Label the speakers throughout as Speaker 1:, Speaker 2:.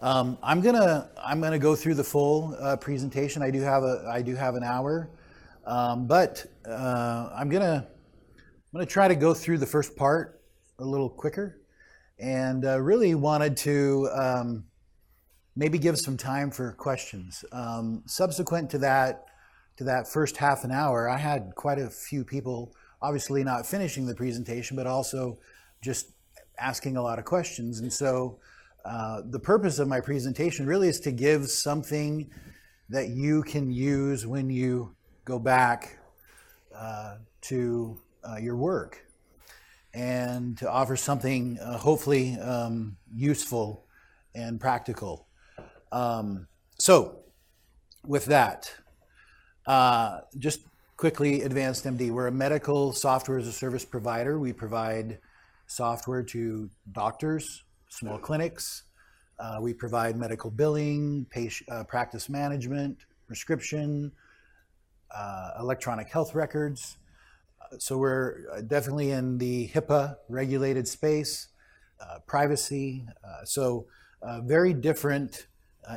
Speaker 1: I'm gonna go through the full presentation. I do have an hour, but I'm gonna try to go through the first part a little quicker, and really wanted to maybe give some time for questions. Subsequent to that first half an hour, I had quite a few people, obviously not finishing the presentation, but also just asking a lot of questions. And so the purpose of my presentation really is to give something that you can use when you go back to your work, and to offer something hopefully useful and practical. So with that, just quickly, AdvancedMD, we're a medical software as a service provider. We provide software to doctors, small clinics. We provide medical billing, practice management, prescription, electronic health records. So we're definitely in the HIPAA regulated space, privacy. So very different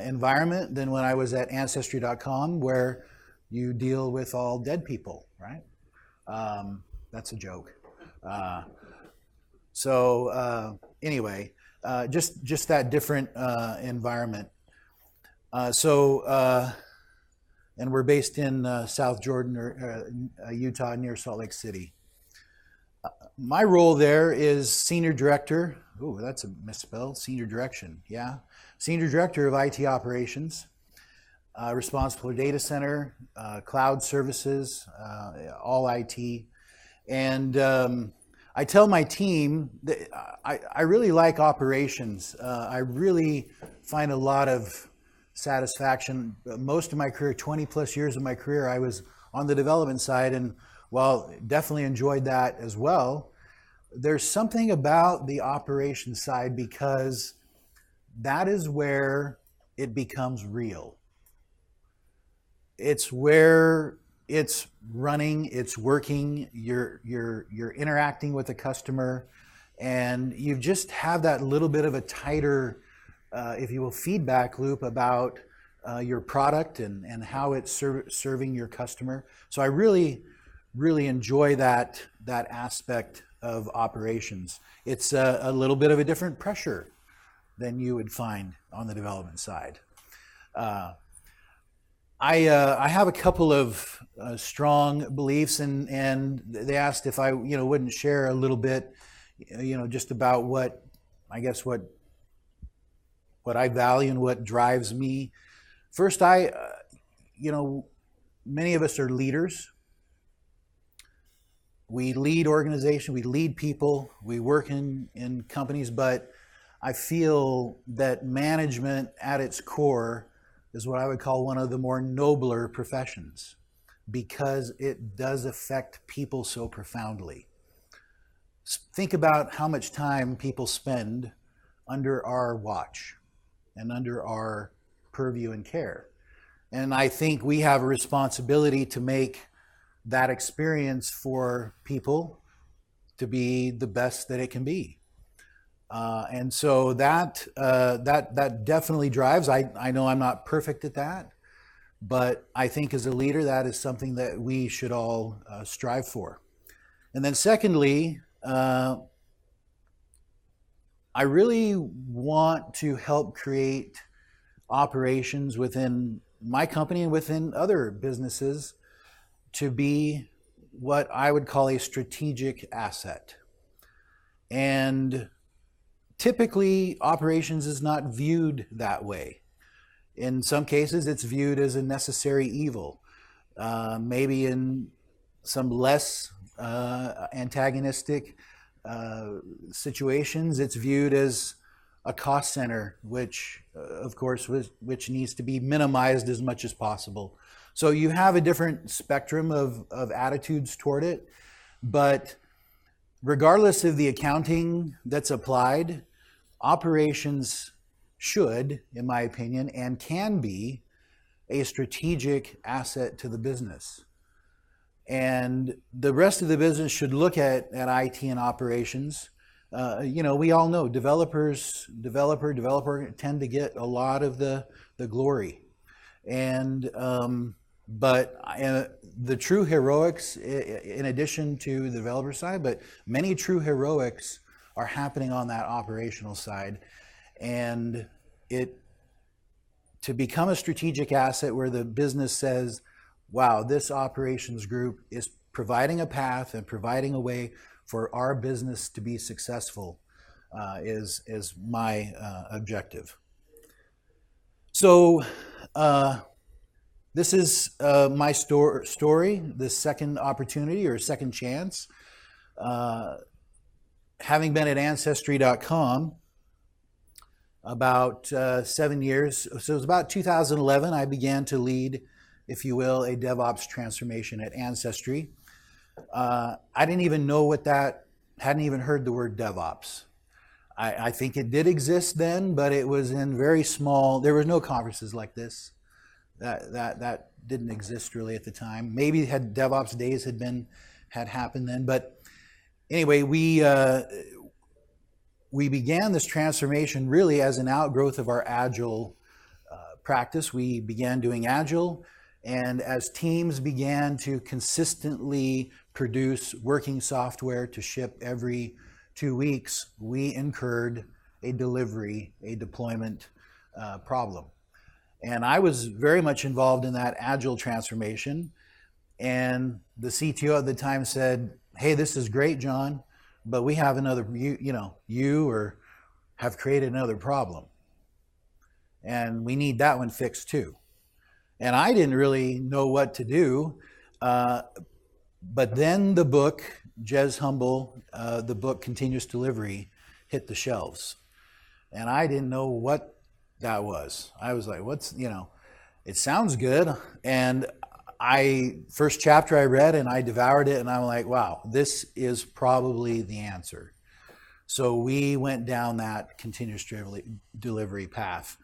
Speaker 1: environment than when I was at Ancestry.com, where you deal with all dead people, right? That's a joke. Anyway, just that different environment. And we're based in South Jordan, or Utah, near Salt Lake City. My role there is Senior Director. Oh, that's a misspell. Senior Direction, yeah. Senior Director of IT Operations, responsible for data center, cloud services, all IT. And I tell my team that I really like operations. I really find a lot of satisfaction. Most of my career, 20 plus years of my career, I was on the development side, and while definitely enjoyed that as well, there's something about the operations side, because that is where it becomes real. It's where it's running, it's working, you're interacting with the customer, and you just have that little bit of a tighter, if you will, feedback loop about your product and how it's serving your customer. So I really enjoy that aspect of operations. It's a little bit of a different pressure than you would find on the development side. I have a couple of strong beliefs, and they asked if I wouldn't share a little bit, just about what I value and what drives me. First, many of us are leaders. We lead organizations, we lead people, we work in companies, but I feel that management at its core is what I would call one of the more nobler professions, because it does affect people so profoundly. Think about how much time people spend under our watch and under our purview and care. And I think we have a responsibility to make that experience for people to be the best that it can be. And so that definitely drives. I know I'm not perfect at that, but I think as a leader, that is something that we should all strive for. And then secondly, I really want to help create operations within my company and within other businesses to be what I would call a strategic asset. And typically, operations is not viewed that way. In some cases, it's viewed as a necessary evil. Maybe in some less antagonistic situations, it's viewed as a cost center, which needs to be minimized as much as possible. So you have a different spectrum of attitudes toward it, but regardless of the accounting that's applied, operations should, in my opinion, and can be a strategic asset to the business. And the rest of the business should look at IT and operations we all know developer tend to get a lot of the glory. And but the true heroics, in addition to the developer side, but many true heroics are happening on that operational side. And to become a strategic asset where the business says, wow, this operations group is providing a path and providing a way for our business to be successful, is my objective. So this is my story, this second opportunity or second chance. Having been at Ancestry.com about 7 years, so it was about 2011, I began to lead, if you will, a DevOps transformation at Ancestry. I didn't even know what that, hadn't even heard the word DevOps. I think it did exist then, but it was in very small, there were no conferences like this. That didn't exist really at the time. Maybe had DevOps days had happened then, but anyway, we began this transformation really as an outgrowth of our Agile practice. We began doing Agile, and as teams began to consistently produce working software to ship every 2 weeks, we incurred a deployment problem. And I was very much involved in that Agile transformation. And the CTO at the time said, hey, this is great, John, but we have another, you have created another problem. And we need that one fixed too. And I didn't really know what to do. But then the book, Jez Humble, the book Continuous Delivery, hit the shelves. And I didn't know what that was. I was like, it sounds good. And first chapter I read and I devoured it, and I'm like, wow, this is probably the answer. So we went down that continuous delivery path.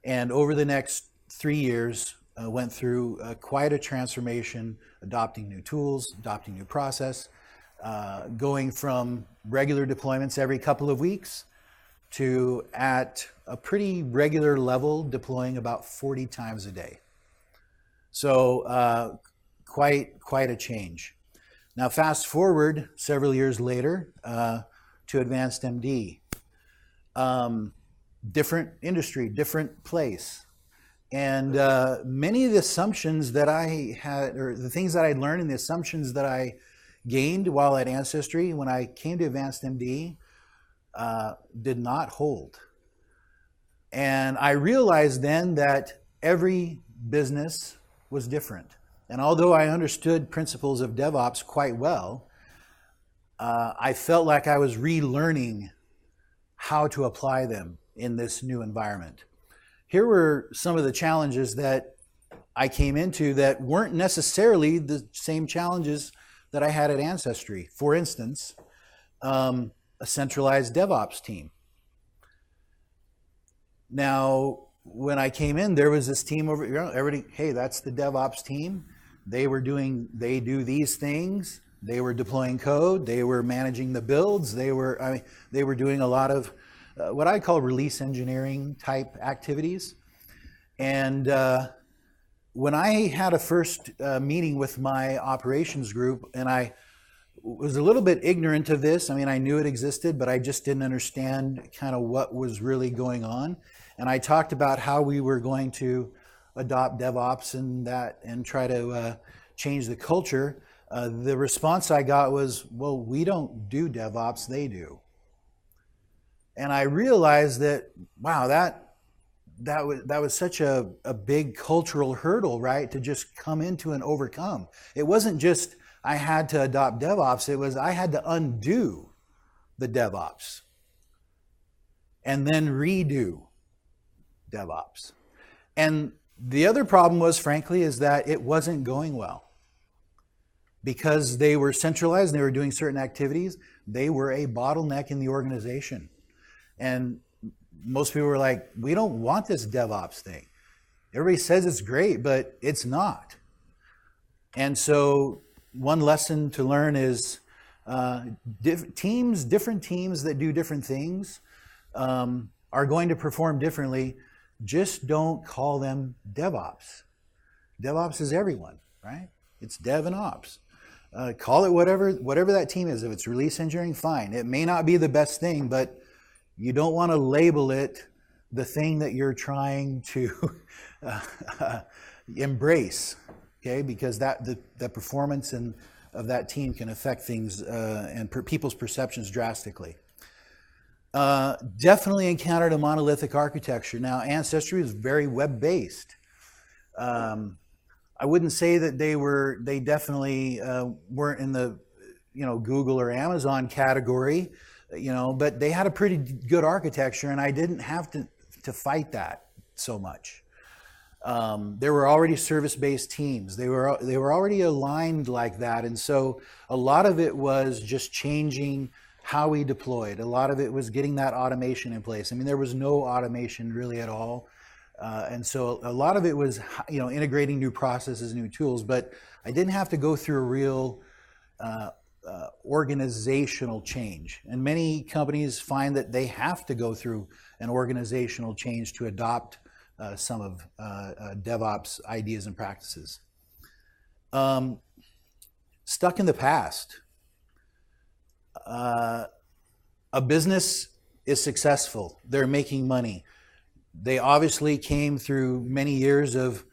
Speaker 1: And over the next 3 years, went through quite a transformation, adopting new tools, adopting new process, going from regular deployments every couple of weeks to at a pretty regular level deploying about 40 times a day. So quite a change. Now fast forward several years later to AdvancedMD. Different industry, different place. And many of the assumptions that I had, or the things that I learned and the assumptions that I gained while at Ancestry, when I came to AdvancedMD, did not hold. And I realized then that every business was different. And although I understood principles of DevOps quite well, I felt like I was relearning how to apply them in this new environment. Here were some of the challenges that I came into that weren't necessarily the same challenges that I had at Ancestry. For instance, a centralized DevOps team. Now, when I came in, there was this team over, everybody, hey, that's the DevOps team. They do these things. They were deploying code. They were managing the builds. They were doing a lot of what I call release engineering type activities. And when I had a first meeting with my operations group, and I was a little bit ignorant of this. I mean, I knew it existed, but I just didn't understand kind of what was really going on. And I talked about how we were going to adopt DevOps and try to change the culture. The response I got was, well, we don't do DevOps, they do. And I realized that, wow, that was such a big cultural hurdle, right? To just come into and overcome. It wasn't just I had to adopt DevOps, it was I had to undo the DevOps and then redo DevOps. And the other problem was, frankly, is that it wasn't going well. Because they were centralized and they were doing certain activities, they were a bottleneck in the organization. And most people were like, we don't want this DevOps thing. Everybody says it's great, but it's not. And so one lesson to learn is Different teams that do different things are going to perform differently. Just don't call them DevOps. DevOps is everyone, right? It's Dev and Ops. Call it whatever that team is. If it's release engineering, fine. It may not be the best thing, but you don't want to label it the thing that you're trying to embrace, okay? Because the performance of that team can affect things and people's perceptions drastically. Definitely encountered a monolithic architecture. Now, Ancestry is very web-based. I wouldn't say that they definitely weren't in the, Google or Amazon category, but they had a pretty good architecture, and I didn't have to fight that so much. There were already service-based teams. They were already aligned like that, and so a lot of it was just changing how we deployed. A lot of it was getting that automation in place. I mean, there was no automation really at all. And so a lot of it was, integrating new processes, new tools, but I didn't have to go through a real organizational change. And many companies find that they have to go through an organizational change to adopt some of DevOps ideas and practices. Stuck in the past. A business is successful. They're making money. They obviously came through many years of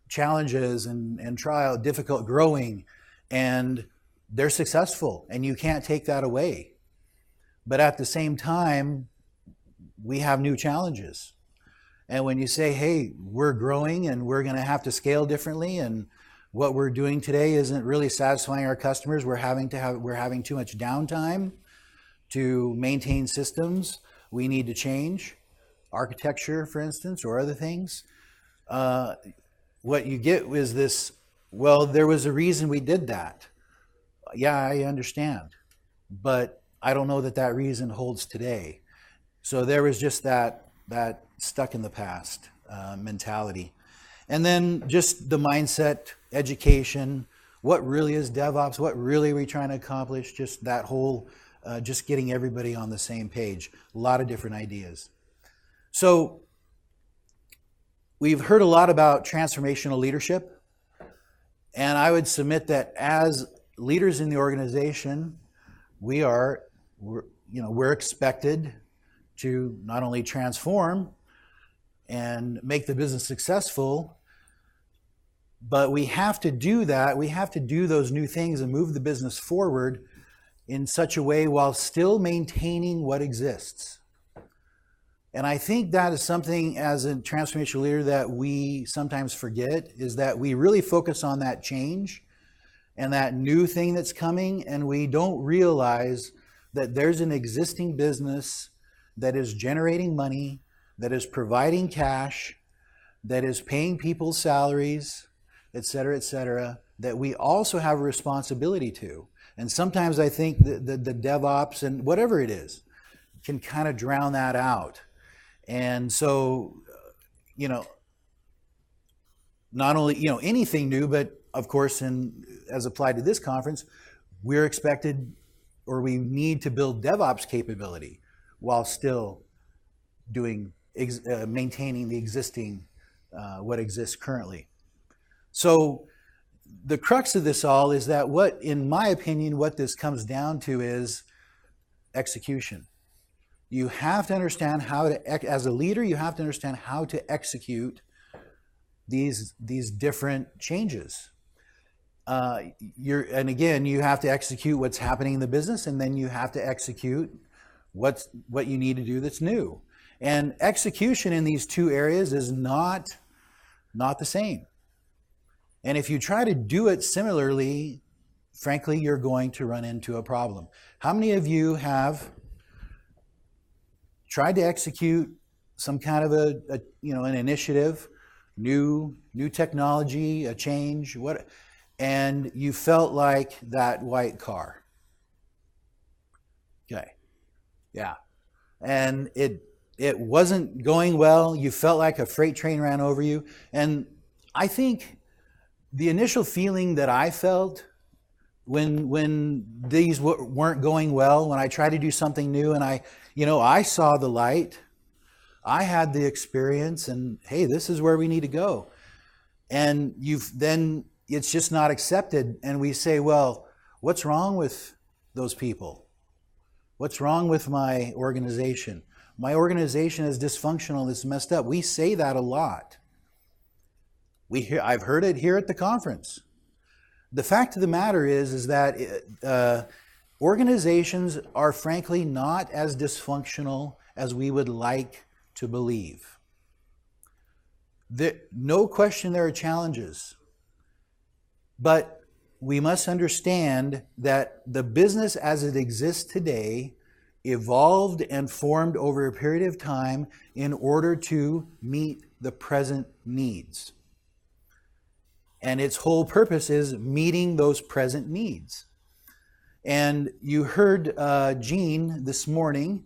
Speaker 1: challenges and trial, difficult growing, and they're successful, and you can't take that away. But at the same time, we have new challenges. And when you say, hey, we're growing and we're going to have to scale differently, and what we're doing today isn't really satisfying our customers, we're having too much downtime to maintain systems, we need to change architecture, for instance, or other things. What you get is this, well, there was a reason we did that. Yeah, I understand, but I don't know that reason holds today. So there was just that stuck in the past mentality. And then just the mindset, education, what really is DevOps, what really are we trying to accomplish, just that whole, just getting everybody on the same page, a lot of different ideas. So we've heard a lot about transformational leadership, and I would submit that as leaders in the organization, we're expected to not only transform and make the business successful, but we have to do that. We have to do those new things and move the business forward in such a way while still maintaining what exists. And I think that is something as a transformational leader that we sometimes forget, is that we really focus on that change and that new thing that's coming, and we don't realize that there's an existing business that is generating money, that is providing cash, that is paying people's salaries, et cetera, that we also have a responsibility to. And sometimes I think the DevOps and whatever it is can kind of drown that out. And so, not only, anything new, but of course, as applied to this conference, we're expected, or we need to build DevOps capability while still maintaining the existing, what exists currently. So the crux of this all is that in my opinion, what this comes down to is execution. You have to understand as a leader, you have to understand how to execute these different changes. And again, you have to execute what's happening in the business, and then you have to execute what you need to do that's new. And execution in these two areas is not the same. And if you try to do it similarly, frankly, you're going to run into a problem. How many of you have tried to execute some kind of an initiative, new technology, a change, and you felt like that white car? Okay, yeah, and it wasn't going well. You felt like a freight train ran over you, and I think the initial feeling that I felt when these weren't going well, when I tried to do something new and I saw the light, I had the experience, and hey, this is where we need to go. And then it's just not accepted, and we say, well, what's wrong with those people? What's wrong with my organization? My organization is dysfunctional, it's messed up. We say that a lot. I've heard it here at the conference. The fact of the matter is that organizations are frankly not as dysfunctional as we would like to believe. No question there are challenges, but we must understand that the business as it exists today evolved and formed over a period of time in order to meet the present needs. And its whole purpose is meeting those present needs. And you heard Gene this morning,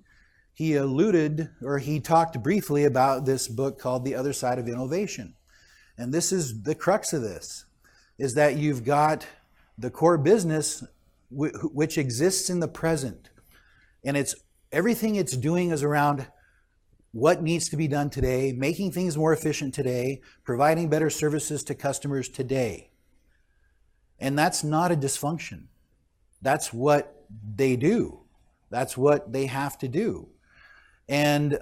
Speaker 1: he talked briefly about this book called The Other Side of Innovation. And this is the crux of this, is that you've got the core business which exists in the present. And everything it's doing is around what needs to be done today, making things more efficient today, providing better services to customers today. And that's not a dysfunction. That's what they do. That's what they have to do. And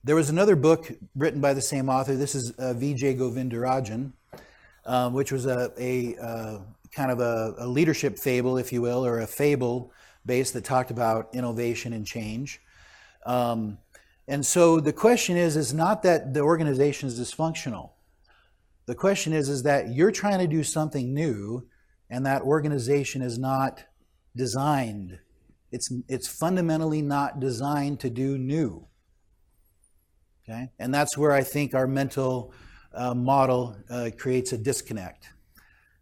Speaker 1: there was another book written by the same author. This is Vijay Govindarajan, which was a kind of a leadership fable, if you will, or a fable base that talked about innovation and change. And so the question is not that the organization is dysfunctional. The question is that you're trying to do something new, and that organization is not designed. It's fundamentally not designed to do new. Okay, and that's where I think our mental model creates a disconnect.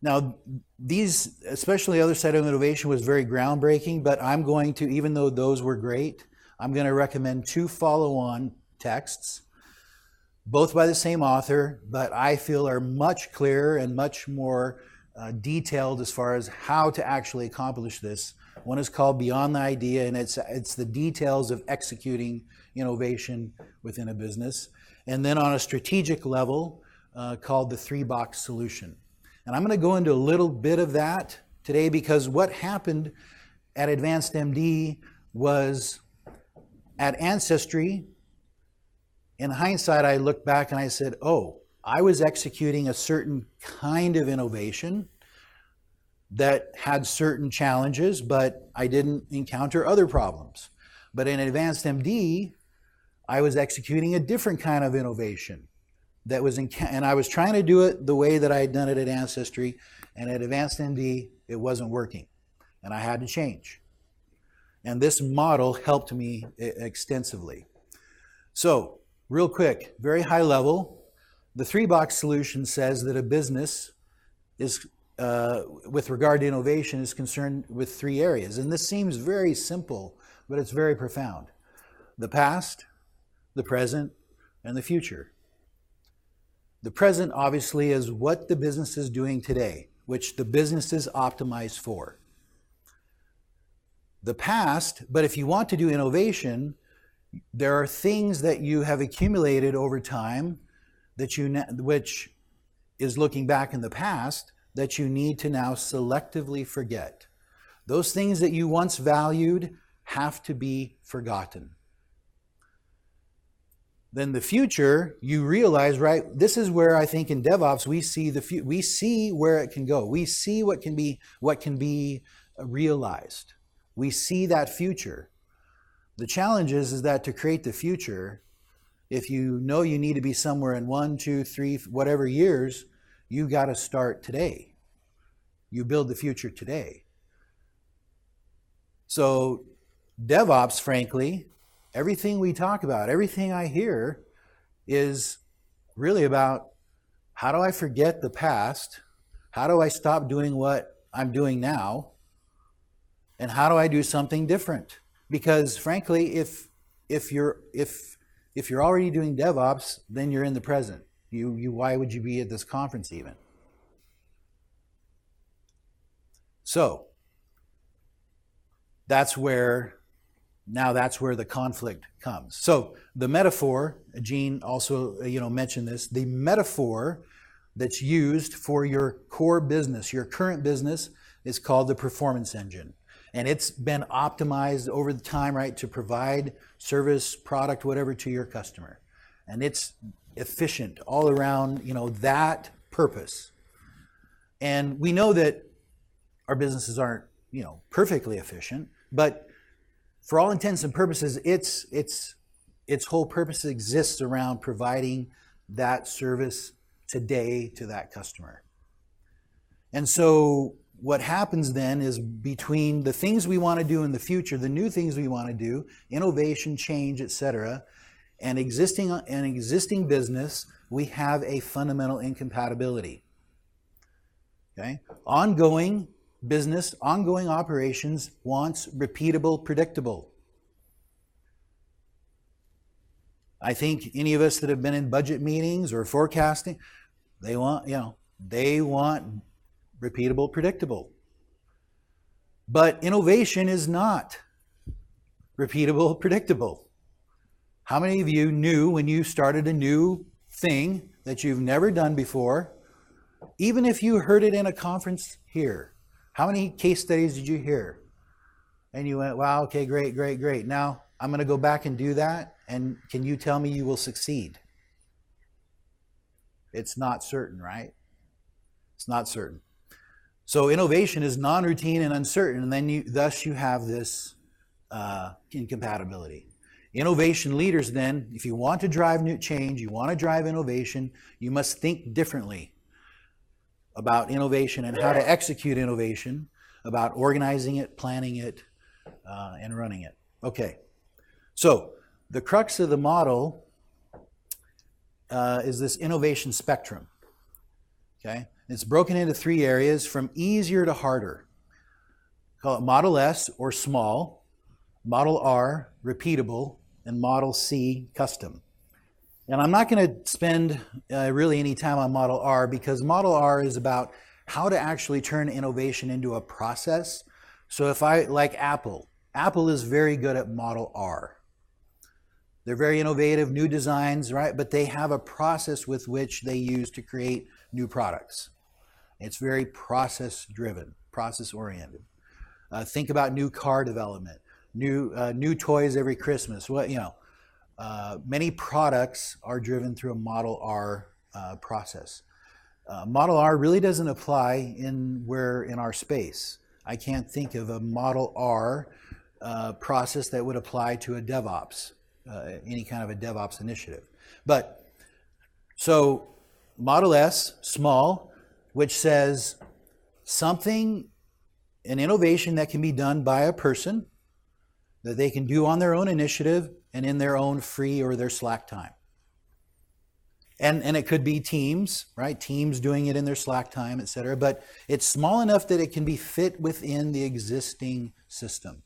Speaker 1: Now, these, especially the Other Side of Innovation, was very groundbreaking, but I'm going to, even though those were great, I'm going to recommend 2 follow-on texts, both by the same author, but I feel are much clearer and much more detailed as far as how to actually accomplish this. One is called Beyond the Idea, and it's the details of executing innovation within a business. And then on a strategic level, called the 3-box solution. And I'm going to go into a little bit of that today, because what happened at AdvancedMD was at Ancestry, in hindsight, I looked back and I said, oh, I was executing a certain kind of innovation that had certain challenges, but I didn't encounter other problems. But in AdvancedMD, I was executing a different kind of innovation that was and I was trying to do it the way that I had done it at Ancestry, and at AdvancedMD, it wasn't working, and I had to change. And this model helped me extensively. So, real quick, very high level, the 3-box solution says that a business is, with regard to innovation, is concerned with 3 areas. And this seems very simple, but it's very profound. The past, the present, and the future. The present, obviously, is what the business is doing today, which the business is optimized for. The past, but if you want to do innovation, there are things that you have accumulated over time which is looking back in the past, that you need to now selectively forget. Those things that you once valued have to be forgotten. Then the future, you realize, right, this is where I think in DevOps we see where it can go. We see what can be realized. We see that future. The challenge is that to create the future, if you know you need to be somewhere in 1, 2, 3, whatever years, you got to start today. You build the future today. So DevOps, frankly, everything we talk about, everything I hear is really about how do I forget the past? How do I stop doing what I'm doing now? And how do I do something different? Because frankly, if you're already doing DevOps, then you're in the present. Why would you be at this conference even? So that's where the conflict comes. So the metaphor, Gene also mentioned this, the metaphor that's used for your core business, your current business, is called the performance engine. And it's been optimized over the time, right, to provide service, product, whatever to your customer. And it's efficient all around, that purpose. And we know that our businesses aren't, perfectly efficient, but for all intents and purposes, its whole purpose exists around providing that service today to that customer. And so what happens then is, between the things we want to do in the future, the new things we want to do, innovation, change, etc., and existing business, we have a fundamental incompatibility. Okay? Ongoing business, ongoing operations wants repeatable, predictable. I think any of us that have been in budget meetings or forecasting, they want repeatable, predictable. But innovation is not repeatable, predictable. How many of you knew when you started a new thing that you've never done before, even if you heard it in a conference here? How many case studies did you hear? And you went, wow, okay, great, great, great. Now I'm going to go back and do that, and can you tell me you will succeed? It's not certain, right? It's not certain. So innovation is non-routine and uncertain, and then thus you have this incompatibility. Innovation leaders then, if you want to drive new change, you want to drive innovation, you must think differently about innovation and how to execute innovation, about organizing it, planning it, and running it. Okay, so the crux of the model is this innovation spectrum. Okay, it's broken into 3 areas, from easier to harder. Call it Model S, or small, Model R, repeatable, and Model C, custom. And I'm not going to spend really any time on Model R, because Model R is about how to actually turn innovation into a process. So if like Apple is very good at Model R. They're very innovative, new designs, right? But they have a process with which they use to create new products. It's very process-driven, process-oriented. Think about new car development, new toys every Christmas. Many products are driven through a Model R process. Model R really doesn't apply in our space. I can't think of a Model R process that would apply to a DevOps, any kind of a DevOps initiative. But so Model S, small, which says something, an innovation that can be done by a person, that they can do on their own initiative and in their own free or their slack time. And it could be teams, right? Teams doing it in their slack time, et cetera. But it's small enough that it can be fit within the existing system.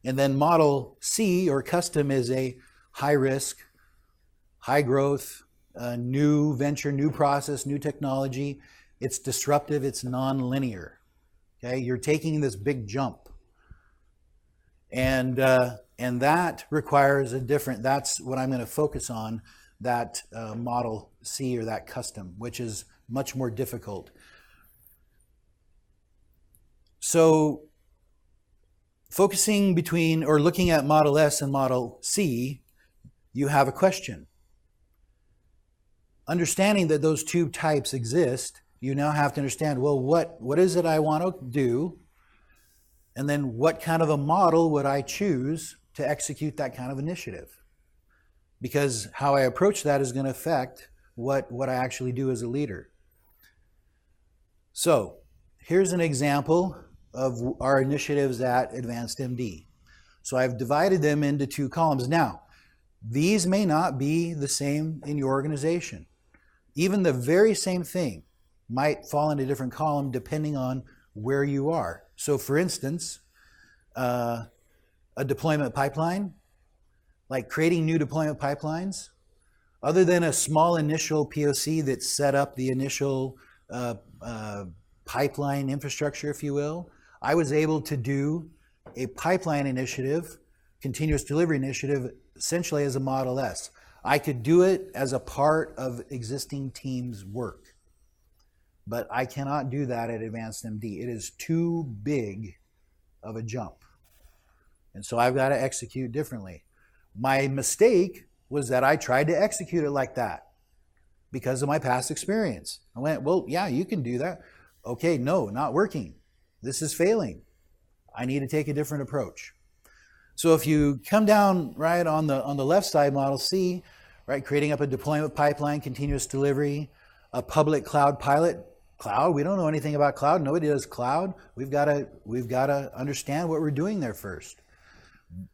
Speaker 1: And then Model C, or custom, is a high risk, high growth, new venture, new process, new technology. It's disruptive, it's non-linear. Okay, you're taking this big jump. And that requires that's what I'm going to focus on, that Model C, or that custom, which is much more difficult. So focusing between, or looking at Model S and Model C, you have a question. Understanding that those 2 types exist, you now have to understand, well, what is it I want to do? And then what kind of a model would I choose to execute that kind of initiative? Because how I approach that is going to affect what I actually do as a leader. So here's an example of our initiatives at AdvancedMD. So I've divided them into 2 columns. Now, these may not be the same in your organization. Even the very same thing might fall in a different column depending on where you are. So for instance, a deployment pipeline, like creating new deployment pipelines, other than a small initial POC that set up the initial pipeline infrastructure, if you will. I was able to do a pipeline initiative, continuous delivery initiative, essentially as a Model S. I could do it as a part of existing teams' work, but I cannot do that at AdvancedMD. It is too big of a jump. And so I've got to execute differently. My mistake was that I tried to execute it like that because of my past experience. I went, well, yeah, you can do that. Okay, no, not working. This is failing. I need to take a different approach. So if you come down right on the left side, Model C, right, creating up a deployment pipeline, continuous delivery, a public cloud pilot. Cloud, we don't know anything about cloud. Nobody does cloud. We've got to understand what we're doing there first.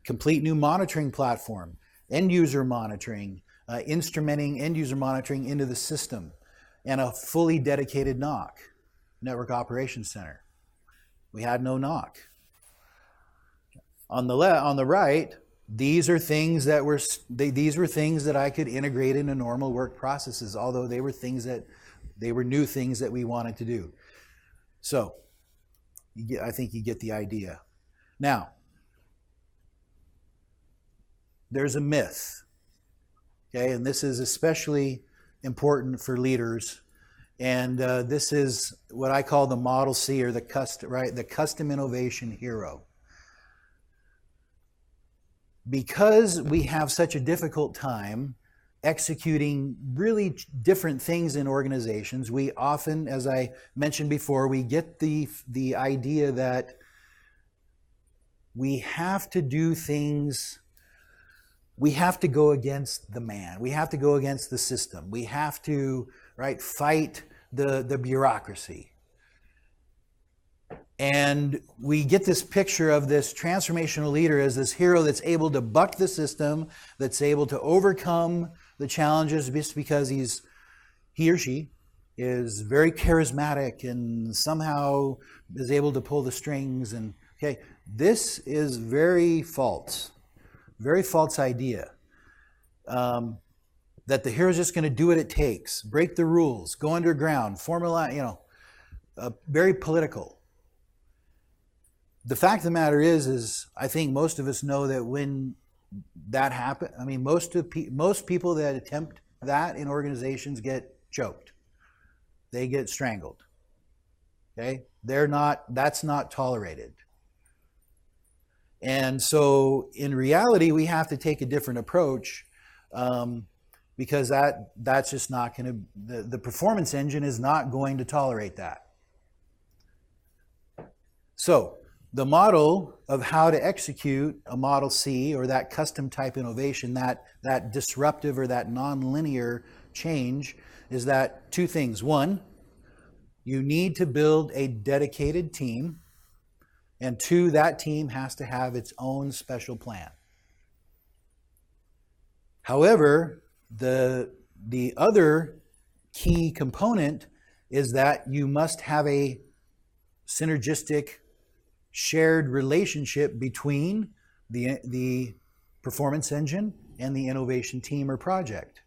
Speaker 1: Complete new monitoring platform, end user monitoring, instrumenting end user monitoring into the system, and a fully dedicated NOC, Network Operations Center. We had no NOC. On the right, these are things that these were things that I could integrate into normal work processes, although they were new things that we wanted to do. So, I think you get the idea. Now, there's a myth, okay, and this is especially important for leaders, and this is what I call the Model C, or the custom innovation hero. Because we have such a difficult time executing really different things in organizations, we often, as I mentioned before, we get the idea that we have to do things, we have to go against the man, we have to go against the system, we have to, right, fight the bureaucracy. And we get this picture of this transformational leader as this hero that's able to buck the system, that's able to overcome the challenges just because he or she is very charismatic and somehow is able to pull the strings. And okay, this is very false idea. That the hero is just going to do what it takes, break the rules, go underground, formalize, very political. The fact of the matter is I think most of us know that when that happens, I mean, most people that attempt that in organizations get choked. They get strangled. Okay? That's not tolerated. And so in reality, we have to take a different approach because that's just not going to, the performance engine is not going to tolerate that. So, the model of how to execute a Model C, or that custom type innovation, that disruptive or that nonlinear change, is that two things. One, you need to build a dedicated team, and two, that team has to have its own special plan. However, the other key component is that you must have a synergistic shared relationship between the performance engine and the innovation team or project.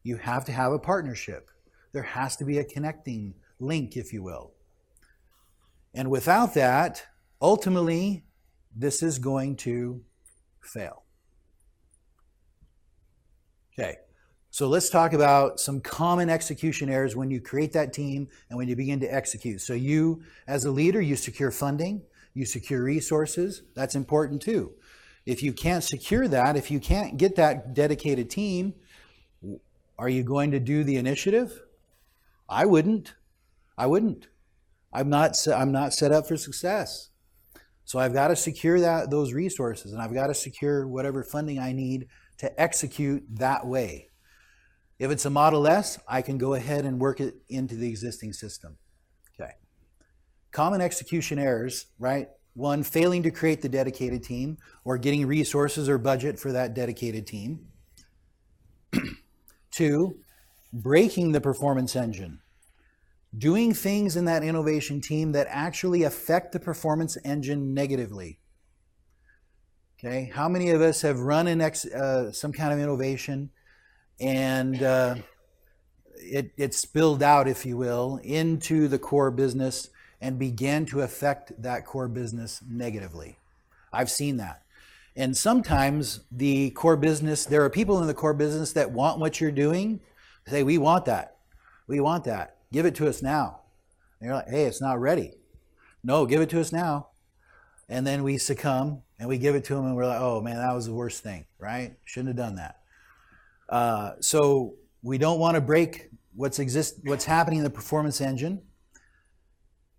Speaker 1: You have to have a partnership. There has to be a connecting link, if you will. And without that, ultimately, this is going to fail. Okay, so let's talk about some common execution errors when you create that team and when you begin to execute. So you, as a leader, you secure funding, you secure resources. That's important too. If you can't secure that, if you can't get that dedicated team, are you going to do the initiative? I wouldn't. I'm not set up for success. So I've got to secure those resources, and I've got to secure whatever funding I need to execute that way. If it's a Model S, I can go ahead and work it into the existing system. Okay. Common execution errors, right? One, failing to create the dedicated team or getting resources or budget for that dedicated team. Two, breaking the performance engine. Doing things in that innovation team that actually affect the performance engine negatively. Okay, how many of us have run some kind of innovation and it spilled out, if you will, into the core business and began to affect that core business negatively. I've seen that. And sometimes the core business, there are people in the core business that want what you're doing. They say, we want that. We want that. Give it to us now. And you're like, hey, it's not ready. No, give it to us now. And then we succumb and we give it to them and we're like, oh man, that was the worst thing, right? Shouldn't have done that. So we don't want to break what's happening in the performance engine.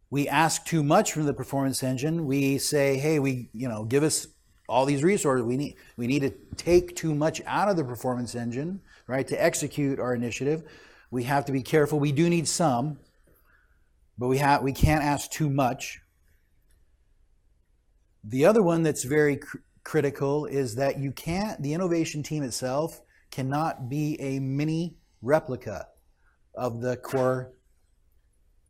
Speaker 1: We ask too much from the performance engine. We say, hey, give us all these resources. We need to take too much out of the performance engine, right, to execute our initiative. We have to be careful. We do need some, but we can't ask too much. The other one that's very critical is that the innovation team itself cannot be a mini replica of the core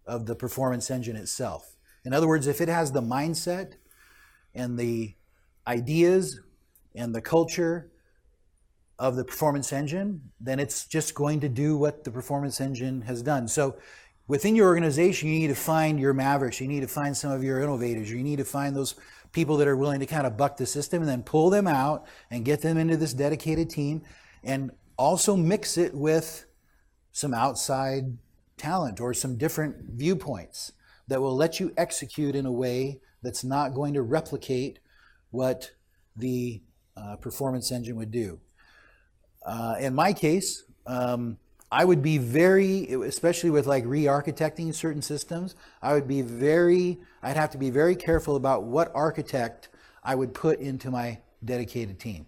Speaker 1: of the performance engine itself. In other words, if it has the mindset and the ideas and the culture of the performance engine, then it's just going to do what the performance engine has done. So within your organization, you need to find your mavericks. You need to find some of your innovators. You need to find those people that are willing to kind of buck the system and then pull them out and get them into this dedicated team, and also mix it with some outside talent or some different viewpoints that will let you execute in a way that's not going to replicate what the performance engine would do. In my case, I would be especially with like re-architecting certain systems, I'd have to be very careful about what architect I would put into my dedicated team,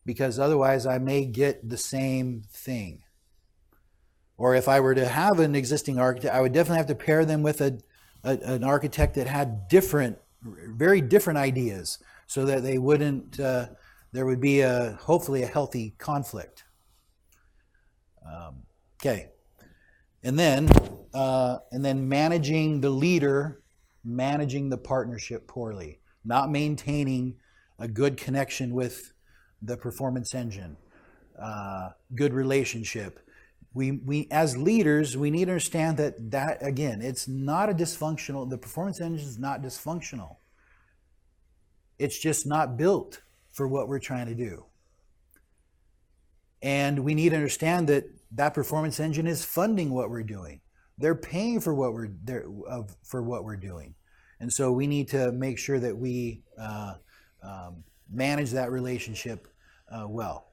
Speaker 1: because otherwise I may get the same thing. Or if I were to have an existing architect, I would definitely have to pair them with an architect that had very different ideas, so that they wouldn't, there would be hopefully a healthy conflict. Okay, and then managing the leader, managing the partnership poorly, not maintaining a good connection with the performance engine, good relationship. We as leaders, we need to understand that again, it's not the performance engine is not dysfunctional. It's just not built for what we're trying to do. And we need to understand that performance engine is funding what we're doing. They're paying for what we're doing. And so we need to make sure that we manage that relationship well.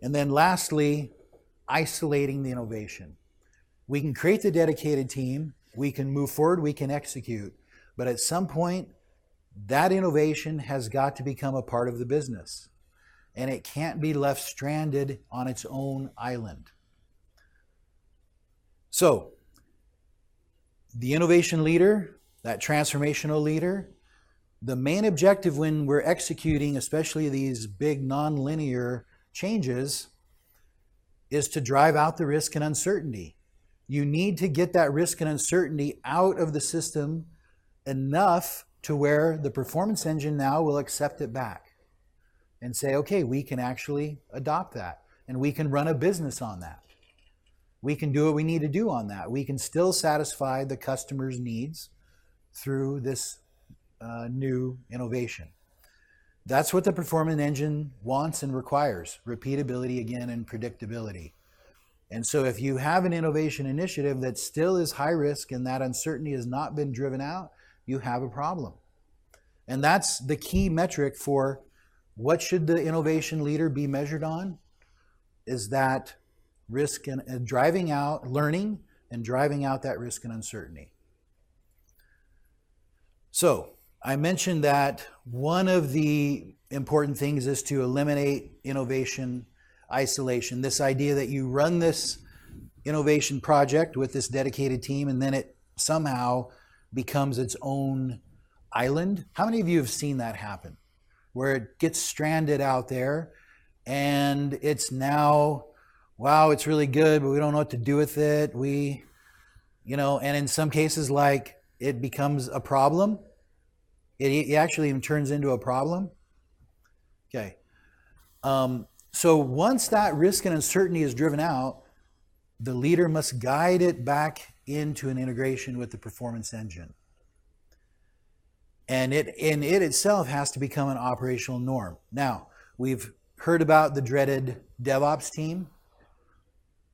Speaker 1: And then lastly, isolating the innovation. We can create the dedicated team, we can move forward, we can execute, but at some point, that innovation has got to become a part of the business, and it can't be left stranded on its own island. So, the innovation leader, that transformational leader, the main objective when we're executing, especially these big non-linear changes, is to drive out the risk and uncertainty. You need to get that risk and uncertainty out of the system enough to where the performance engine now will accept it back and say, okay, we can actually adopt that and we can run a business on that. We can do what we need to do on that. We can still satisfy the customer's needs through this new innovation. That's what the performance engine wants and requires: repeatability again and predictability. And so if you have an innovation initiative that still is high risk and that uncertainty has not been driven out, you have a problem. And that's the key metric for what should the innovation leader be measured on, is that risk and driving out, learning and driving out that risk and uncertainty. So I mentioned that one of the important things is to eliminate innovation isolation. This idea that you run this innovation project with this dedicated team and then it somehow becomes its own island. How many of you have seen that happen? Where it gets stranded out there and it's now, wow, it's really good, but we don't know what to do with it. And in some cases, like, it becomes a problem. It actually even turns into a problem. Okay. So once that risk and uncertainty is driven out, the leader must guide it back into an integration with the performance engine. And it itself has to become an operational norm. Now, we've heard about the dreaded DevOps team.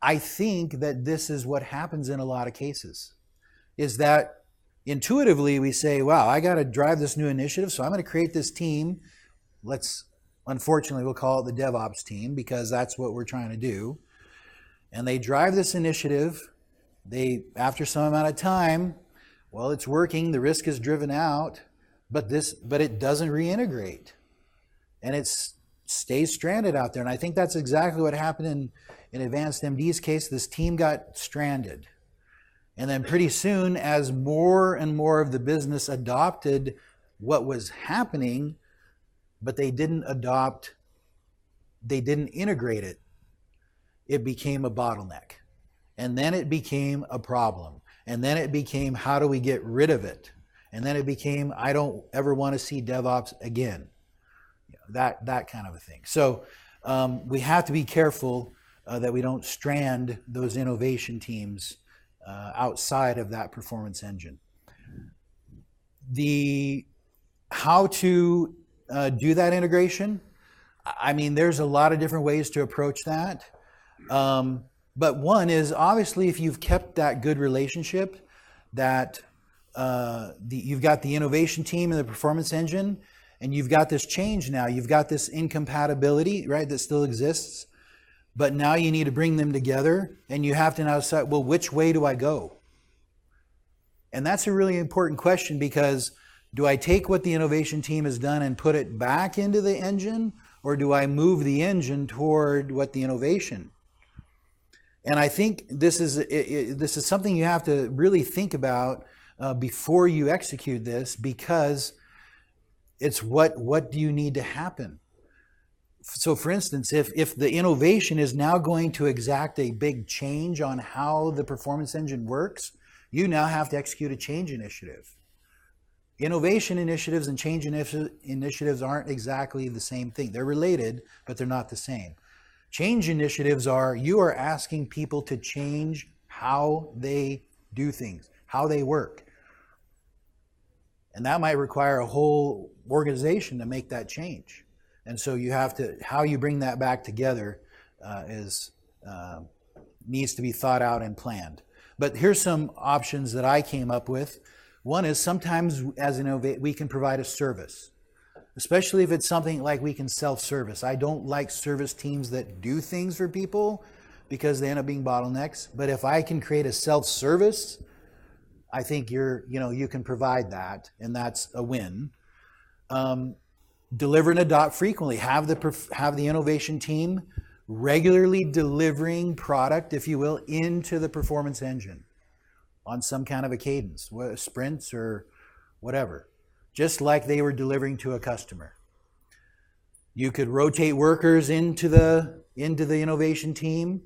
Speaker 1: I think that this is what happens in a lot of cases, is that intuitively we say, wow, I got to drive this new initiative, so I'm going to create this team. Unfortunately, we'll call it the DevOps team because that's what we're trying to do. And they drive this initiative. After some amount of time, well, it's working, the risk is driven out, but it doesn't reintegrate. And it stays stranded out there. And I think that's exactly what happened in AdvancedMD's case. This team got stranded. And then pretty soon, as more and more of the business adopted what was happening, but they didn't integrate it, it became a bottleneck. And then it became a problem. And then it became, how do we get rid of it? And then it became, I don't ever want to see DevOps again. That kind of a thing. So we have to be careful that we don't strand those innovation teams outside of that performance engine. How to do that integration? I mean, there's a lot of different ways to approach that. But one is, obviously, if you've kept that good relationship, that you've got the innovation team and the performance engine, and you've got this change now. You've got this incompatibility, right, that still exists. But now you need to bring them together, and you have to now decide, well, which way do I go? And that's a really important question, because do I take what the innovation team has done and put it back into the engine, or do I move the engine toward what the innovation? And I think this is something you have to really think about before you execute this, because it's what do you need to happen? So for instance, if the innovation is now going to exact a big change on how the performance engine works, you now have to execute a change initiative. Innovation initiatives and change initiatives aren't exactly the same thing. They're related, but they're not the same. Change initiatives you are asking people to change how they do things, how they work. And that might require a whole organization to make that change. And so how you bring that back together needs to be thought out and planned. But here's some options that I came up with. One is, sometimes as we can provide a service, especially if it's something like we can self-service. I don't like service teams that do things for people because they end up being bottlenecks. But if I can create a self-service, I think you can provide that, and that's a win. Deliver and adopt frequently. Have the innovation team regularly delivering product, if you will, into the performance engine on some kind of a cadence, sprints or whatever, just like they were delivering to a customer. You could rotate workers into the innovation team.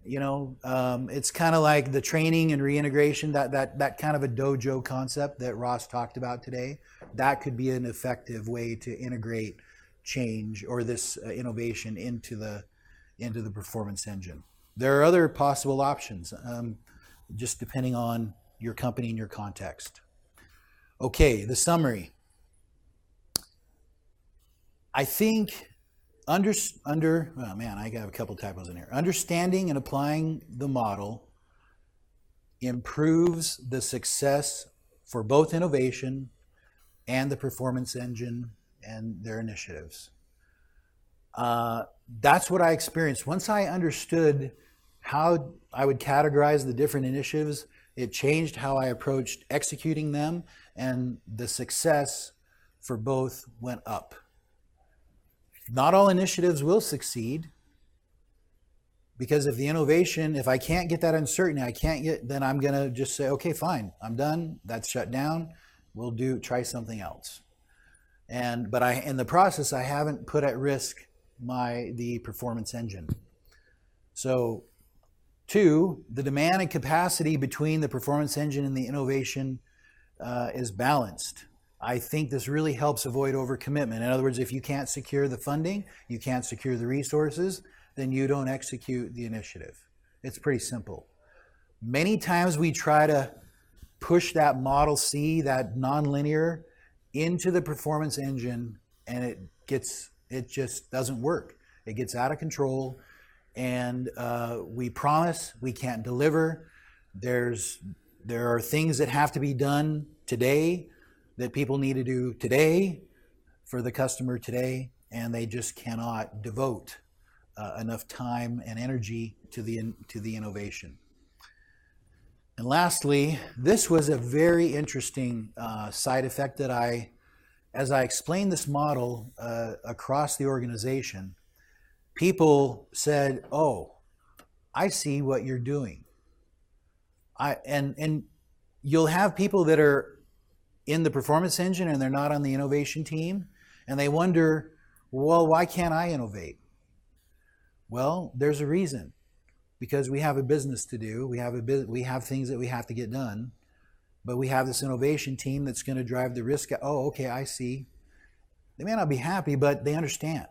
Speaker 1: It's kind of like the training and reintegration, that kind of a dojo concept that Ross talked about today. That could be an effective way to integrate change or this innovation into the performance engine. There are other possible options, just depending on your company and your context. Okay, the summary. I think I got a couple typos in here. Understanding and applying the model improves the success for both innovation and the performance engine and their initiatives. That's what I experienced. Once I understood how I would categorize the different initiatives, it changed how I approached executing them, and the success for both went up. Not all initiatives will succeed, because if I can't get that uncertainty, then I'm going to just say, okay, fine, I'm done. That's shut down. We'll try something else. But in the process, I haven't put at risk the performance engine. So 2, the demand and capacity between the performance engine and the innovation is balanced. I think this really helps avoid overcommitment. In other words, if you can't secure the funding, you can't secure the resources, then you don't execute the initiative. It's pretty simple. Many times we try to push that Model C, that nonlinear, into the performance engine, and it just doesn't work. It gets out of control, and we promise we can't deliver. There are things that have to be done today that people need to do today for the customer today, and they just cannot devote enough time and energy to the innovation. And lastly, this was a very interesting side effect that as I explained this model across the organization, people said, "Oh, I see what you're doing." And you'll have people that are in the performance engine and they're not on the innovation team, and they wonder, well, why can't I innovate? Well, there's a reason. Because we have a business to do, we have things that we have to get done, but we have this innovation team that's going to drive the risk. Oh, okay, I see. They may not be happy, but they understand.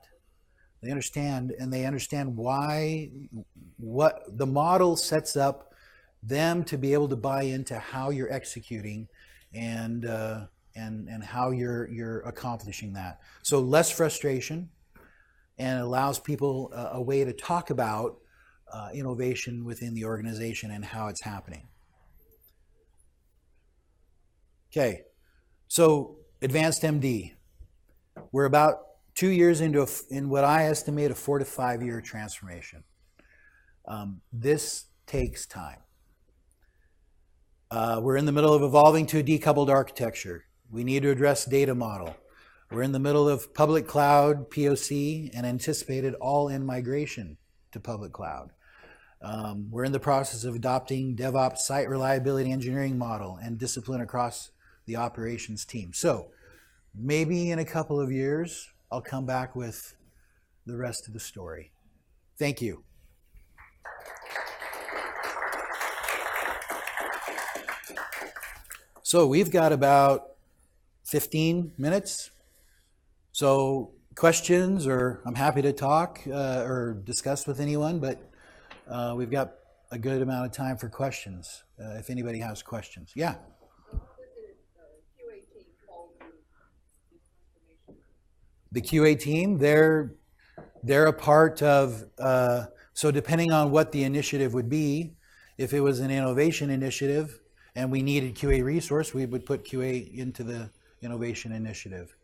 Speaker 1: They understand, and they understand what the model sets up them to be able to buy into how you're executing and how you're accomplishing that. So less frustration, and allows people a way to talk about innovation within the organization and how it's happening. Okay, so AdvancedMD. We're about 2 years into in what I estimate a 4 to 5 year transformation. This takes time. We're in the middle of evolving to a decoupled architecture. We need to address data model. We're in the middle of public cloud POC and anticipated all-in migration to public cloud. We're in the process of adopting DevOps site reliability engineering model and discipline across the operations team. So maybe in a couple of years, I'll come back with the rest of the story. Thank you. So we've got about 15 minutes. So questions, or I'm happy to talk or discuss with anyone, but we've got a good amount of time for questions, if anybody has questions. Yeah? The QA team, they're a part of, so depending on what the initiative would be, if it was an innovation initiative and we needed QA resource, we would put QA into the innovation initiative.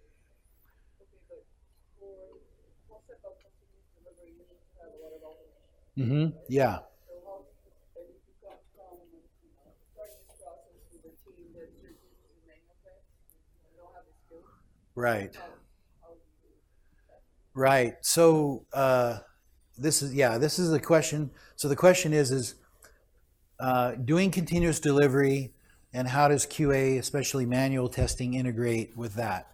Speaker 1: Mm-hmm. Yeah. Right. Right. So this is a question. So the question is doing continuous delivery, and how does QA, especially manual testing, integrate with that?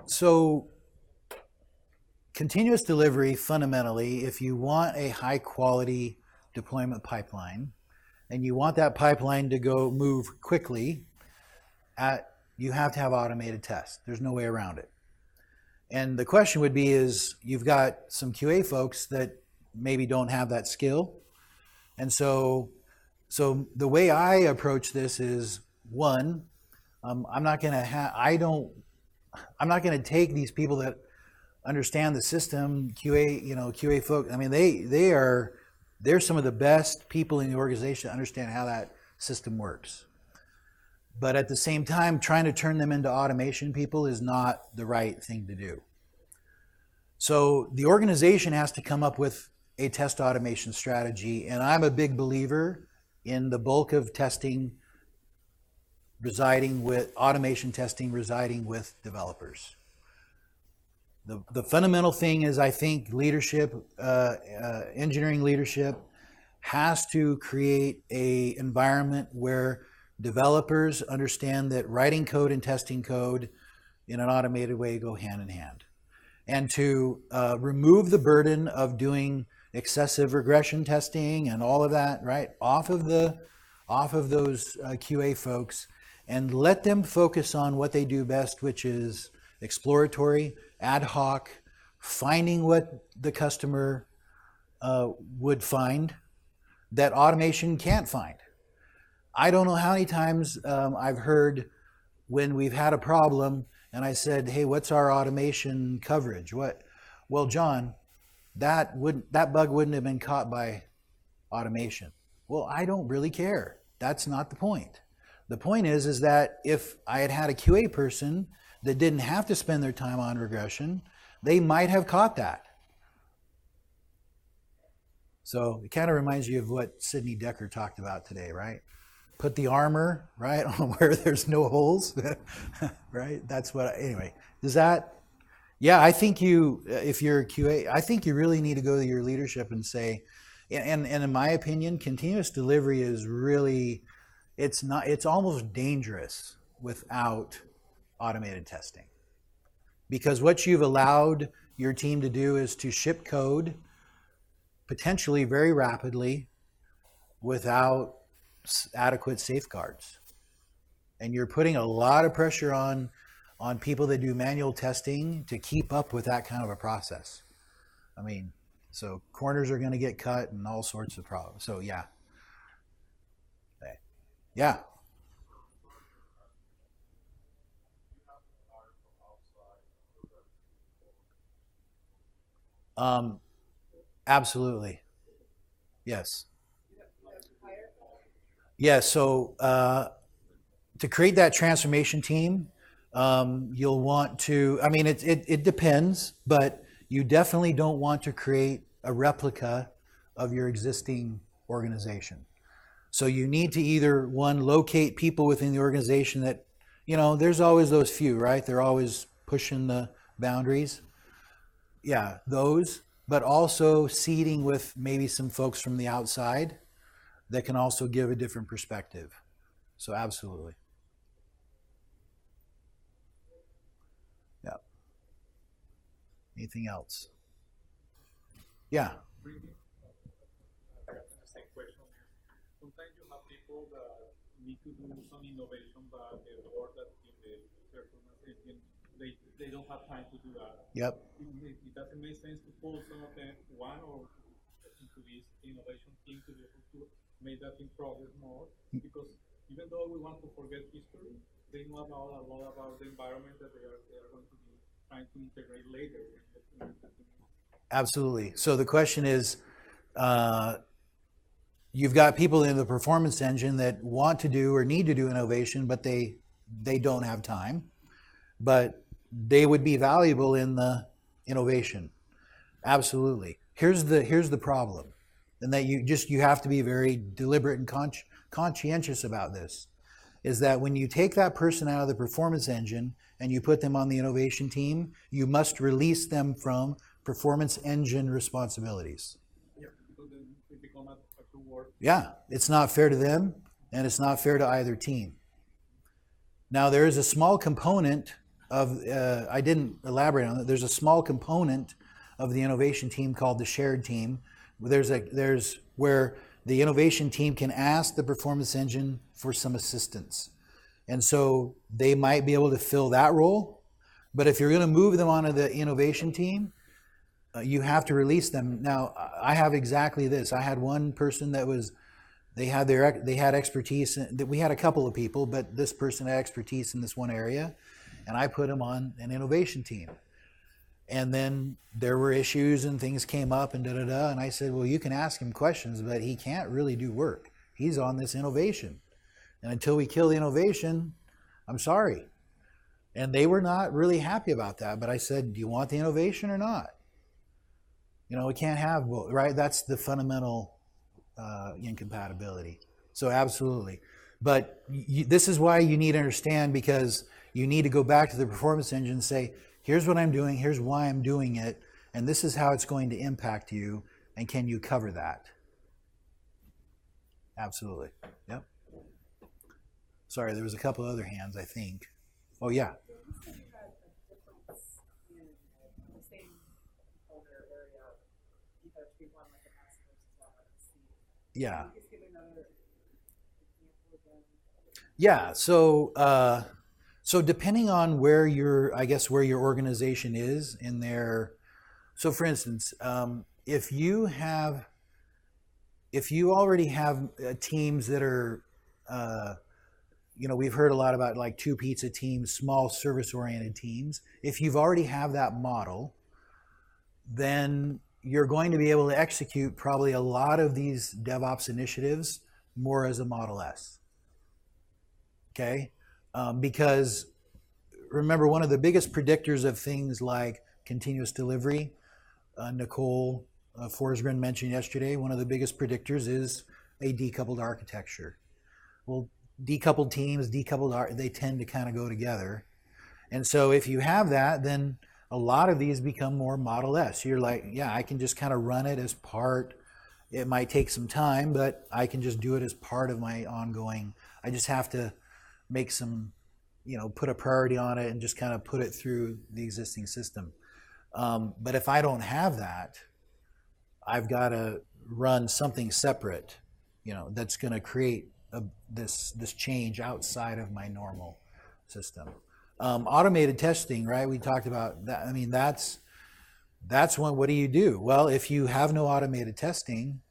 Speaker 1: So continuous delivery, fundamentally, if you want a high quality deployment pipeline and you want that pipeline to move quickly, you have to have automated tests. There's no way around it. And the question would be is, you've got some QA folks that maybe don't have that skill. And so the way I approach this is, one, I'm not going to take these people that understand the system, QA folks. I mean, they're some of the best people in the organization to understand how that system works. But at the same time, trying to turn them into automation people is not the right thing to do. So the organization has to come up with a test automation strategy, and I'm a big believer in the bulk of testing automation testing residing with developers. The fundamental thing is, I think leadership, engineering leadership, has to create an environment where developers understand that writing code and testing code in an automated way go hand in hand. And to remove the burden of doing excessive regression testing and all of that, right, off of those QA folks, and let them focus on what they do best, which is exploratory, ad hoc, finding what the customer would find that automation can't find. I don't know how many times I've heard when we've had a problem and I said, hey, what's our automation coverage? What? Well, John, that bug wouldn't have been caught by automation. Well, I don't really care. That's not the point. The point is that if I had a QA person that didn't have to spend their time on regression, they might have caught that. So it kind of reminds you of what Sidney Decker talked about today, right? Put the armor, right, on where there's no holes, right? That's what, anyway, does that, yeah, I think if you're a QA, I think you really need to go to your leadership and say, and in my opinion, continuous delivery is really, it's almost dangerous without automated testing. Because what you've allowed your team to do is to ship code potentially very rapidly without adequate safeguards. And you're putting a lot of pressure on people that do manual testing to keep up with that kind of a process. I mean, so corners are going to get cut and all sorts of problems. So yeah. Yeah. Absolutely. Yes. Yeah, so to create that transformation team, you'll want to, I mean, it depends, but you definitely don't want to create a replica of your existing organization. So you need to either, one, locate people within the organization that, there's always those few, right? They're always pushing the boundaries. Yeah, those, but also seeding with maybe some folks from the outside that can also give a different perspective. So absolutely. Yeah. Anything else? Yeah.
Speaker 2: Same question. Sometimes you have people that need to do some innovation, but the work that in the performance engine, they don't have time to do that.
Speaker 1: Yep.
Speaker 2: It doesn't make sense to pull some of them one or into this innovation team to be able to make that in progress more, because even though we want to forget history, they know a lot about the environment that they are going to be trying to integrate later.
Speaker 1: Absolutely. So the question is, you've got people in the performance engine that want to do or need to do innovation, but they don't have time, but they would be valuable in the innovation. Absolutely. Here's the problem, and that you have to be very deliberate and conscientious about this, is that when you take that person out of the performance engine and you put them on the innovation team, you must release them from performance engine responsibilities.
Speaker 2: Yeah, because then they become a true work.
Speaker 1: Yeah, it's not fair to them, and it's not fair to either team. Now, there is a small component of, I didn't elaborate on it, there's a small component of the innovation team called the shared team. There's where the innovation team can ask the performance engine for some assistance. And so they might be able to fill that role. But if you're going to move them onto the innovation team, you have to release them. Now, I have exactly this. I had one person that they had expertise. We had a couple of people, but this person had expertise in this one area, and I put him on an innovation team. And then there were issues and things came up and and I said, well, you can ask him questions, but he can't really do work. He's on this innovation. And until we kill the innovation, I'm sorry. And they were not really happy about that. But I said, do you want the innovation or not? We can't have both, right? That's the fundamental incompatibility. So absolutely. But this is why you need to understand, because you need to go back to the performance engine and say, here's what I'm doing, here's why I'm doing it, and this is how it's going to impact you, and can you cover that? Absolutely. Yep. Sorry, there was a couple other hands, I think. Oh, yeah. Yeah. Yeah. So depending on where your organization is in their, so for instance, if if you already have teams that are, we've heard a lot about like two pizza teams, small service-oriented teams. If you've already have that model, then you're going to be able to execute probably a lot of these DevOps initiatives more as a Model S. Okay? Because remember, one of the biggest predictors of things like continuous delivery, Nicole Forsgren mentioned yesterday, one of the biggest predictors is a decoupled architecture. Well, decoupled teams, they tend to kind of go together. And so if you have that, then a lot of these become more Model S. You're like, yeah, I can just kind of run it as part. It might take some time, but I can just do it as part of my ongoing. I just have to make some, put a priority on it and just kind of put it through the existing system. But if I don't have that, I've got to run something separate, that's going to create this change outside of my normal system. Automated testing, right? We talked about that. I mean, that's one. What do you do? Well, if you have no automated testing,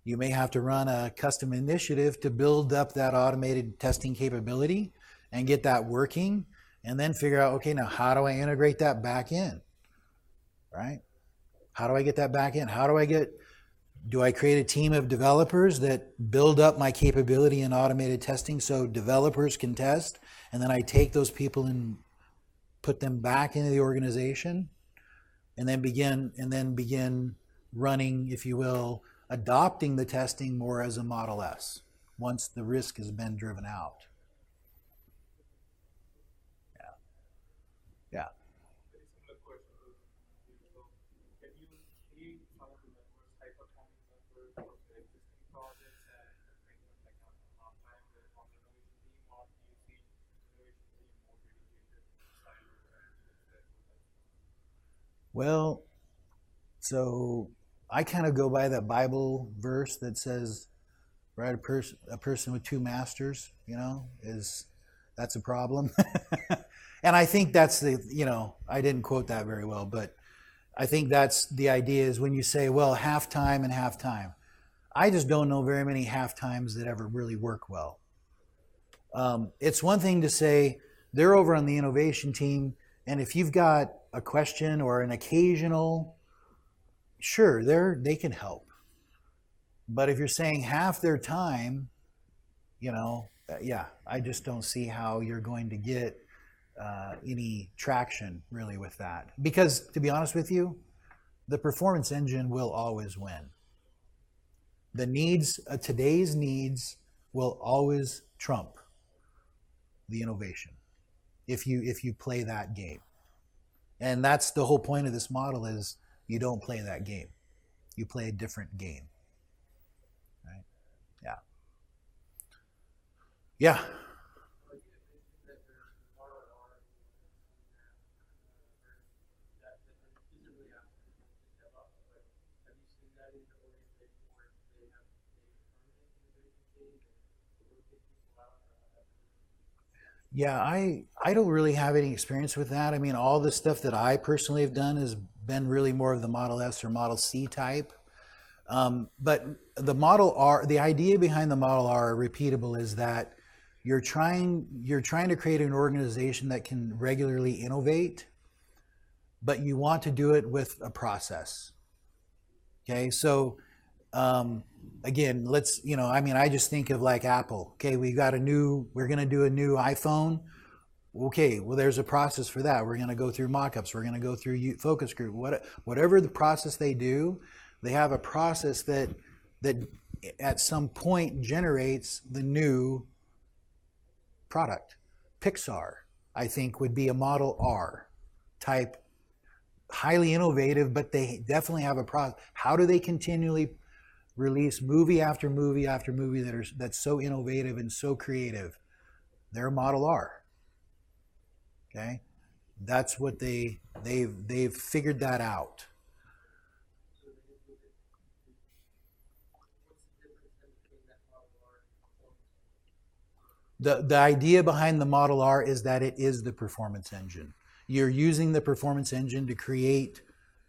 Speaker 1: you may have to run a custom initiative to build up that automated testing capability and get that working, and then figure out, okay, now how do I integrate that back in, right? How do I get that back in? Do I create a team of developers that build up my capability in automated testing so developers can test, and then I take those people and put them back into the organization, and then begin running, if you will, adopting the testing more as a Model S once the risk has been driven out. Yeah. Well, so I kind of go by that Bible verse that says, right, a person with two masters, that's a problem. And I think that's I didn't quote that very well, but I think that's the idea, is when you say, well, halftime and halftime. I just don't know very many halftimes that ever really work well. It's one thing to say they're over on the innovation team, and if you've got a question or an occasional, sure, they can help. But if you're saying half their time, I just don't see how you're going to get any traction really with that. Because to be honest with you, the performance engine will always win. The needs, today's needs will always trump the innovation if you play that game. And that's the whole point of this model, is you don't play that game. You play a different game. Right? Yeah. Yeah. Yeah, I don't really have any experience with that. I mean, all the stuff that I personally have done has been really more of the Model S or Model C type. But the idea behind the Model R, repeatable, is that you're trying to create an organization that can regularly innovate, but you want to do it with a process. Okay, so again, I just think of like Apple. Okay, we're going to do a new iPhone. Okay, well, there's a process for that. We're going to go through mock-ups. We're going to go through focus group. Whatever the process they do, they have a process that at some point generates the new product. Pixar, I think, would be a Model R type, highly innovative, but they definitely have a process. How do they continually release movie after movie after movie that's so innovative and so creative? They're Model R. Okay, that's what they've figured that out. The idea behind the Model R is that it is the performance engine. You're using the performance engine to create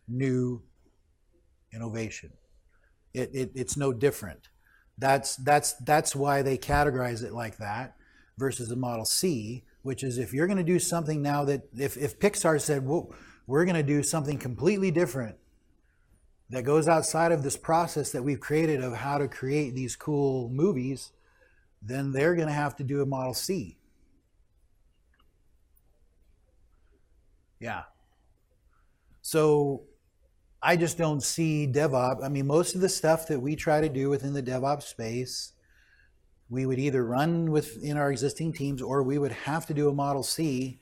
Speaker 1: new innovation. It's no different. That's why they categorize it like that versus a Model C, which is if you're going to do something now that if Pixar said, well, we're going to do something completely different that goes outside of this process that we've created of how to create these cool movies, then they're going to have to do a Model C. Yeah. So I just don't see DevOps. I mean, most of the stuff that we try to do within the DevOps space, we would either run within our existing teams or we would have to do a Model C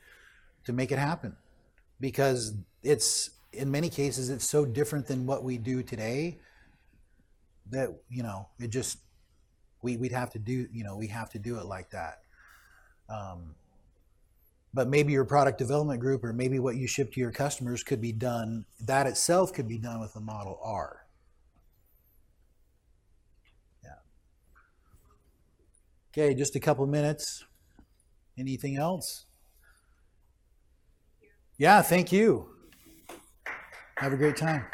Speaker 1: to make it happen, because it's, in many cases, it's so different than what we do today that, you know, it just, we'd have to do, you know, we have to do it like that. But maybe your product development group or maybe what you ship to your customers could be done, that itself could be done with a Model R. Yeah. Okay, just a couple minutes. Anything else? Yeah, thank you. Have a great time.